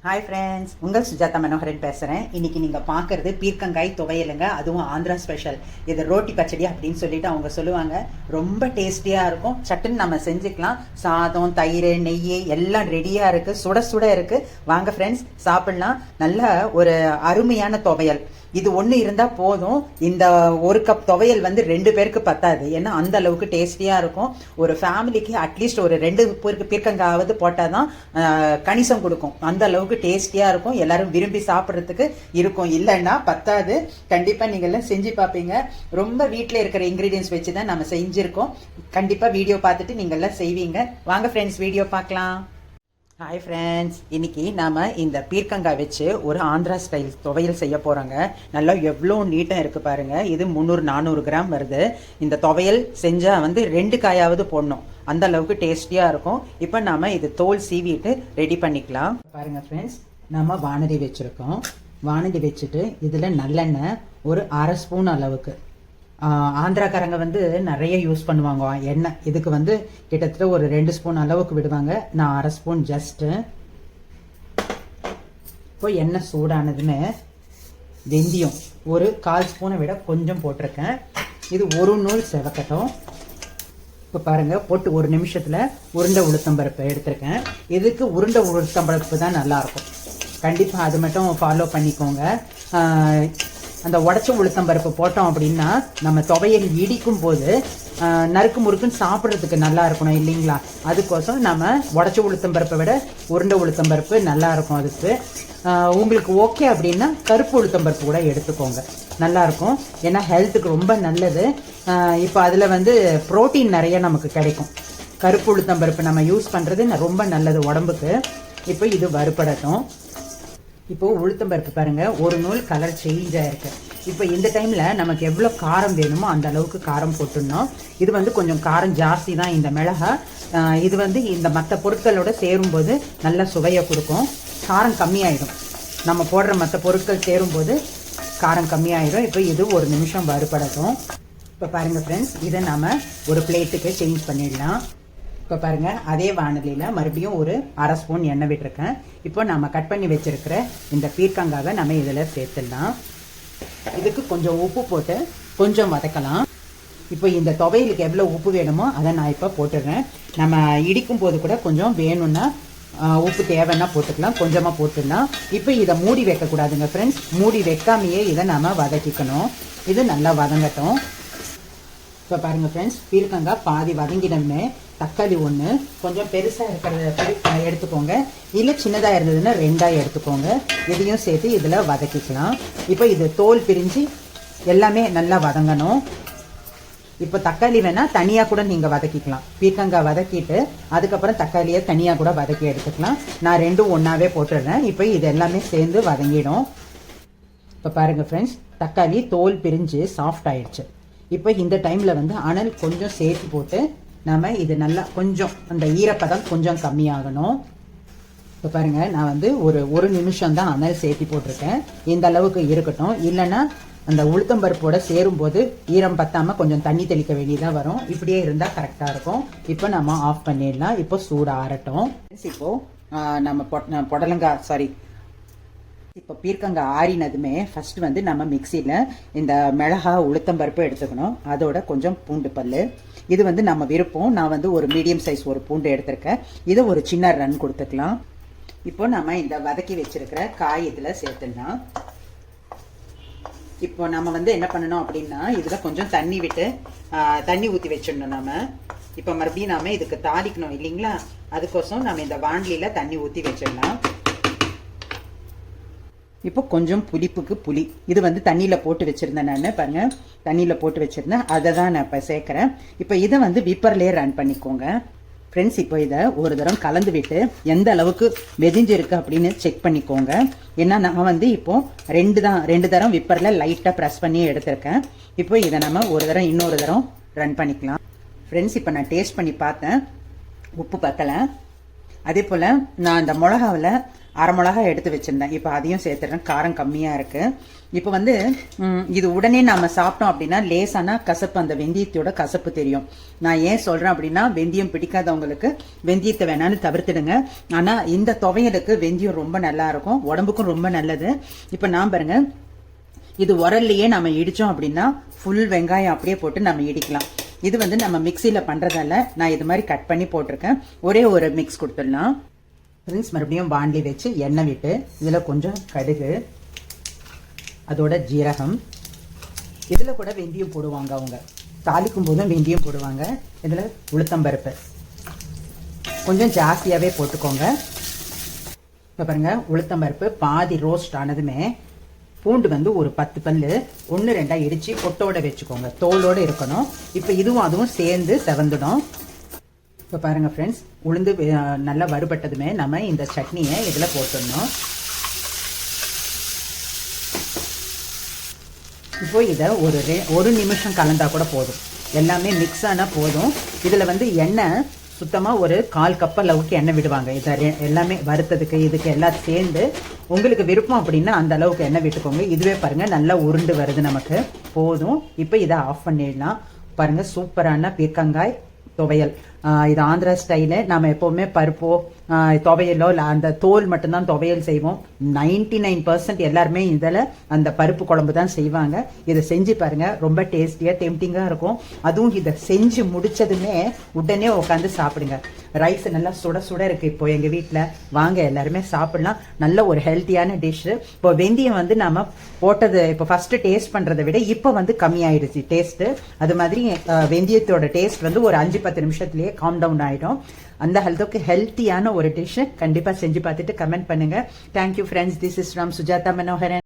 Hi friends, உங்கள் சுஜாதா மனோகரன் பேசுகிறேன். இன்றைக்கி நீங்கள் பார்க்குறது பீர்க்கங்காய் துவையலுங்க. அதுவும் ஆந்திரா ஸ்பெஷல். இது ரோட்டி பச்சடி அப்படின்னு சொல்லிட்டு அவங்க சொல்லுவாங்க. ரொம்ப டேஸ்டியாக இருக்கும். சட்டுன்னு நம்ம செஞ்சுக்கலாம். சாதம், தயிர், நெய் எல்லாம் ரெடியாக இருக்குது. சுட சுட இருக்குது. வாங்க ஃப்ரெண்ட்ஸ், சாப்பிட்லாம். நல்ல ஒரு அருமையான துவையல். இது ஒன்று இருந்தால் போதும். இந்த ஒரு கப் துவையல் வந்து 2 பேருக்கு பத்தாது. ஏன்னா அந்த அளவுக்கு டேஸ்டியாக இருக்கும். ஒரு ஃபேமிலிக்கு அட்லீஸ்ட் ஒரு 2 பீர்க்கங்காவது போட்டால் தான் கணிசம் கொடுக்கும். அந்த அளவுக்கு டேஸ்டியாக இருக்கும். எல்லாரும் விரும்பி சாப்பிட்றதுக்கு இருக்கும். இல்லைன்னா பத்தாது. கண்டிப்பாக நீங்கள்லாம் செஞ்சு பார்ப்பீங்க. ரொம்ப வீட்டில் இருக்கிற இன்க்ரீடியன்ஸ் வச்சு தான் நம்ம செஞ்சுருக்கோம். கண்டிப்பாக வீடியோ பார்த்துட்டு நீங்கள்லாம் செய்வீங்க. வாங்க ஃப்ரெண்ட்ஸ், வீடியோ பார்க்கலாம். ஹாய் ஃப்ரெண்ட்ஸ், இன்னைக்கு நாம் இந்த பீர்க்கங்காய் வச்சு ஒரு ஆந்திரா ஸ்டைல் துவையல் செய்ய போகிறோங்க. நல்லா எவ்வளோ நீட்டாக இருக்குது பாருங்கள். இது 300-400 கிராம் வருது. இந்த துவையல் செஞ்சால் வந்து 2 காயாவது போடணும். அந்த அளவுக்கு டேஸ்டியாக இருக்கும். இப்போ நாம் இது தோல் சீவிட்டு ரெடி பண்ணிக்கலாம். பாருங்கள் ஃப்ரெண்ட்ஸ், நம்ம வானதி வச்சுருக்கோம். வானதி வச்சுட்டு இதில் நல்லெண்ணெய் ஒரு 1/2 ஸ்பூன் அளவுக்கு. ஆந்திராக்காரங்க வந்து நிறைய யூஸ் பண்ணுவாங்க எண்ணெய். இதுக்கு வந்து கிட்டத்தட்ட ஒரு 2 ஸ்பூன் அளவுக்கு விடுவாங்க. நான் 1/2 ஸ்பூன் ஜஸ்ட்டு. இப்போ எண்ணெய் சூடானதுன்னு வெந்தயம் ஒரு 1/4 ஸ்பூனை விட கொஞ்சம் போட்டிருக்கேன். இது ஒரு நூல் செவக்கட்டும். இப்போ பாருங்கள், போட்டு 1 நிமிஷத்தில் உருண்டை உளுத்தம்பருப்பு எடுத்திருக்கேன். இதுக்கு உருண்டை உளுத்தம்பருப்பு தான் நல்லாயிருக்கும். கண்டிப்பாக அது மட்டும் ஃபாலோ பண்ணிக்கோங்க. அந்த உடச்ச உளுத்தம்பருப்பு போட்டோம் அப்படின்னா நம்ம துவையல் இடிக்கும் போது நறுக்கு முறுக்குன்னு சாப்பிட்றதுக்கு நல்லா இருக்கணும் இல்லைங்களா? அதுக்கோசம் நம்ம உடச்ச உளுத்தம்பருப்பை விட உருண்டை உளுத்தம்பருப்பு நல்லா இருக்கும். அதுக்கு உங்களுக்கு ஓகே அப்படின்னா கருப்பு உளுத்தம்பருப்பு கூட எடுத்துக்கோங்க, நல்லாயிருக்கும். ஏன்னா ஹெல்த்துக்கு ரொம்ப நல்லது. இப்போ அதில் வந்து ப்ரோட்டீன் நிறைய நமக்கு கிடைக்கும். கருப்பு உளுத்தம்பருப்பு நம்ம யூஸ் பண்ணுறது ரொம்ப நல்லது உடம்புக்கு. இப்போ இது வறுபடட்டும். இப்போது உளுத்தம்பருப்பு பாருங்கள், ஒரு நூல் கலர் சேஞ்ச் ஆகிருக்கு. இப்போ இந்த டைமில் நமக்கு எவ்வளோ காரம் வேணுமோ அந்த அளவுக்கு காரம் போட்டுடணும். இது வந்து கொஞ்சம் காரம் ஜாஸ்தி தான் இந்த மிளகா. இது வந்து இந்த மற்ற பொருட்களோட சேரும்போது நல்ல சுவையை கொடுக்கும். காரம் கம்மியாயிடும். நம்ம போடுற மற்ற பொருட்கள் சேரும்போது காரம் கம்மியாயிடும். இப்போ இது 1 நிமிஷம் வறுபடட்டும். இப்போ பாருங்கள் ஃப்ரெண்ட்ஸ், இதை நம்ம ஒரு பிளேட்டுக்கு சேஞ்ச் பண்ணிடலாம். இப்போ பாருங்கள், அதே வானலியில் மறுபடியும் ஒரு 1/2 ஸ்பூன் எண்ணெய் விட்டுருக்கேன். இப்போ நம்ம கட் பண்ணி வச்சுருக்கிற இந்த பீர்க்கங்காவை நம்ம இதில் சேர்த்துடலாம். இதுக்கு கொஞ்சம் உப்பு போட்டு கொஞ்சம் வதக்கலாம். இப்போ இந்த துவையலுக்கு எவ்வளோ உப்பு வேணுமோ அதை நான் இப்போ போட்டுடுறேன். நம்ம இடிக்கும் போது கூட கொஞ்சம் வேணும்னா உப்பு தேவைன்னா போட்டுக்கலாம், கொஞ்சமாக போட்டுடலாம். இப்போ இதை மூடி வைக்கக்கூடாதுங்க ஃப்ரெண்ட்ஸ். மூடி வைக்காமையே இதை நம்ம வதக்கிக்கணும். இது நல்லா வதங்கட்டும். இப்போ பாருங்கள் ஃப்ரெண்ட்ஸ், பீர்க்கங்காய் பாதி வதங்கினோம்னு தக்காளி 1 கொஞ்சம் பெருசாக இருக்கிறத எடுத்துக்கோங்க. இல்லை சின்னதாக இருந்ததுன்னா 2ஆக எடுத்துக்கோங்க. இதையும் சேர்த்து இதில் வதக்கிக்கலாம். இப்போ இது தோல் பிரிஞ்சு எல்லாமே நல்லா வதங்கணும். இப்போ தக்காளி வேணால் தனியாக கூட நீங்கள் வதக்கிக்கலாம். பீர்க்கங்காய் வதக்கிட்டு அதுக்கப்புறம் தக்காளியை தனியாக கூட வதக்கி எடுத்துக்கலாம். நான் 2ம் ஒன்றாவே போட்டுடுறேன். இப்போ இது எல்லாமே சேர்ந்து வதங்கிடும். இப்போ பாருங்கள் ஃப்ரெண்ட்ஸ், தக்காளி தோல் பிரிஞ்சு சாஃப்ட் ஆயிடுச்சு. இப்போ இந்த டைமில் வந்து அனல் கொஞ்சம் சேர்த்து போட்டு நம்ம இது நல்லா கொஞ்சம் அந்த ஈரப்பதம் கொஞ்சம் கம்மியாகணும். இப்போ பாருங்கள், நான் வந்து ஒரு நிமிஷம் தான் அனல் சேர்த்து போட்டிருக்கேன். இந்த அளவுக்கு இருக்கட்டும். இல்லைன்னா அந்த உளுத்தம்பருப்போட சேரும்போது ஈரம் பத்தாமல் கொஞ்சம் தண்ணி தெளிக்க வேண்டியதாக வரும். இப்படியே இருந்தால் கரெக்டாக இருக்கும். இப்போ நம்ம ஆஃப் பண்ணிடலாம். இப்போ சூடு ஆறட்டும். இப்போது நம்ம இப்போ பீர்க்கங்காய் ஆறினதுமே ஃபர்ஸ்ட் வந்து நம்ம மிக்சியில் இந்த மிளகா உளுத்தம்பருப்பு எடுத்துக்கணும். அதோட கொஞ்சம் பூண்டு பல். இது வந்து நம்ம விருப்பம். நான் வந்து ஒரு மீடியம் சைஸ் ஒரு பூண்டு எடுத்திருக்கேன். இதை ஒரு சின்ன ரன் கொடுத்துக்கலாம். இப்போ நம்ம இந்த வதக்கி வச்சிருக்கிற காய் இதில் சேர்த்துடலாம். இப்போ நம்ம வந்து என்ன பண்ணணும் அப்படின்னா இதில் கொஞ்சம் தண்ணி விட்டு தண்ணி ஊற்றி வச்சிடணும். நம்ம இப்போ மறுபடியும் நாம இதுக்கு தாளிக்கணும் இல்லைங்களா? அதுக்கோசம் நம்ம இந்த வாண்டிலியில் தண்ணி ஊற்றி வச்சிடலாம். இப்போ கொஞ்சம் புளிப்புக்கு புளி. இது வந்து தண்ணியில் போட்டு வச்சுருந்தேன். நான் பாருங்கள், தண்ணியில் போட்டு வச்சுருந்தேன். அதை தான் நான் இப்போ சேர்க்குறேன். இப்போ இதை வந்து விப்பர்லேயே ரன் பண்ணிக்கோங்க ஃப்ரெண்ட்ஸ். இப்போ இதை ஒரு தரம் கலந்து விட்டு எந்த அளவுக்கு வெதிஞ்சிருக்கு அப்படின்னு செக் பண்ணிக்கோங்க. ஏன்னா நான் வந்து இப்போது 2 தரம் விப்பரில் லைட்டாக ப்ரெஸ் பண்ணி எடுத்திருக்கேன். இப்போ இதை நம்ம ஒரு தரம் இன்னொரு தரம் ரன் பண்ணிக்கலாம் ஃப்ரெண்ட்ஸ். இப்போ நான் டேஸ்ட் பண்ணி பார்த்தேன், உப்பு பத்தலை. அதே போல் நான் அந்த மிளகாவில் அரை மிளகா எடுத்து வச்சிருந்தேன். இப்போ அதையும் சேர்த்துறேன். காரம் கம்மியாக இருக்கு. இப்போ வந்து இது உடனே நம்ம சாப்பிட்டோம் அப்படின்னா லேசான கசப்பு, அந்த வெந்தயத்தோட கசப்பு தெரியும். நான் ஏன் சொல்றேன் அப்படின்னா, வெந்தயம் பிடிக்காதவங்களுக்கு வெந்தயத்தை வேணாலும் தவிர்த்துடுங்க. ஆனா இந்த துவையலுக்கு வெந்தயம் ரொம்ப நல்லா இருக்கும், உடம்புக்கும் ரொம்ப நல்லது. இப்போ நான் பாருங்க, இது உரல்லையே நம்ம இடிச்சோம் அப்படின்னா ஃபுல் வெங்காயம் அப்படியே போட்டு நம்ம இடிக்கலாம். இது வந்து நம்ம மிக்சியில பண்றதால நான் இது மாதிரி கட் பண்ணி போட்டிருக்கேன். ஒரே ஒரு மிக்ஸ் கொடுத்துடலாம். மறுபடியும் பாண்டி வச்சு எண்ணெய் விட்டு இதுல கொஞ்சம் கடுகு, அதோட ஜீரகம், இதுல கூட வெந்தயம் போடுவாங்க. அவங்க தாளிக்கும் போதும் வெந்தயம் போடுவாங்க. இதுல உளுத்தம்பருப்பு கொஞ்சம் ஜாஸ்தியாவே போட்டுக்கோங்க. இப்ப பாருங்க, உளுத்தம்பருப்பு பாதி ரோஸ்ட் ஆனதுமே பூண்டு வந்து ஒரு 10 பல்லு 1-2 இடிச்சு பொட்டோட வச்சுக்கோங்க, தோலோட இருக்கணும். இப்ப இதுவும் அதுவும் சேர்ந்து செவந்துடும். இப்ப பாருங்க ஃப்ரெண்ட்ஸ், உளுந்து நல்லா வறுபட்டதுமே நம்ம இந்த சட்னியை இதுல போட்டுடணும். இப்போ இதை ஒரு நிமிஷம் கலந்தா கூட போதும். எல்லாமே மிக்ஸ் ஆனா போதும். இதுல வந்து எண்ணெய் சுத்தமா ஒரு 1/4 கப் அளவுக்கு எண்ணெய் விடுவாங்க. இதை எல்லாமே வறுத்ததுக்கு இதுக்கு எல்லாம் சேர்ந்து உங்களுக்கு விருப்பம் அப்படின்னா அந்த அளவுக்கு எண்ணெய் விட்டுக்கோங்க. இதுவே பாருங்க நல்லா உருண்டு வருது, நமக்கு போதும். இப்போ இதை ஆஃப் பண்ணிடலாம். பாருங்க, சூப்பரான பீர்க்கங்காய் துவையல். இது ஆந்திரா ஸ்டைலு. நம்ம எப்பவுமே பருப்போ துவையலோ அந்த தோல் மட்டும்தான் துவையல் செய்வோம். 99% எல்லாருமே இதில் அந்த பருப்பு குழம்பு தான் செய்வாங்க. இதை செஞ்சு பாருங்க, ரொம்ப டேஸ்டியா டெம்டிங்கா இருக்கும். அதுவும் இதை செஞ்சு முடிச்சதுமே உடனே உட்காந்து சாப்பிடுங்க. ரைஸ் நல்லா சுட சுட இருக்கு இப்போ எங்க வீட்டில். வாங்க எல்லாருமே சாப்பிடலாம். நல்ல ஒரு ஹெல்த்தியான டிஷ். இப்போ வெந்தயம் வந்து நாம போட்டது இப்போ ஃபர்ஸ்ட் டேஸ்ட் பண்றதை விட இப்போ வந்து கம்மியாயிடுச்சு டேஸ்ட். அது மாதிரி வெந்தயத்தோட டேஸ்ட் வந்து ஒரு 5-10 நிமிஷத்துலயே காம் டவுன் ஆயிடும். அந்த அளவுக்கு ஹெல்த்தியான ஒரு டிஷ். கண்டிப்பா செஞ்சு பார்த்துட்டு கமெண்ட் பண்ணுங்க. Thank you friends. This is from Sujatha Manoharan.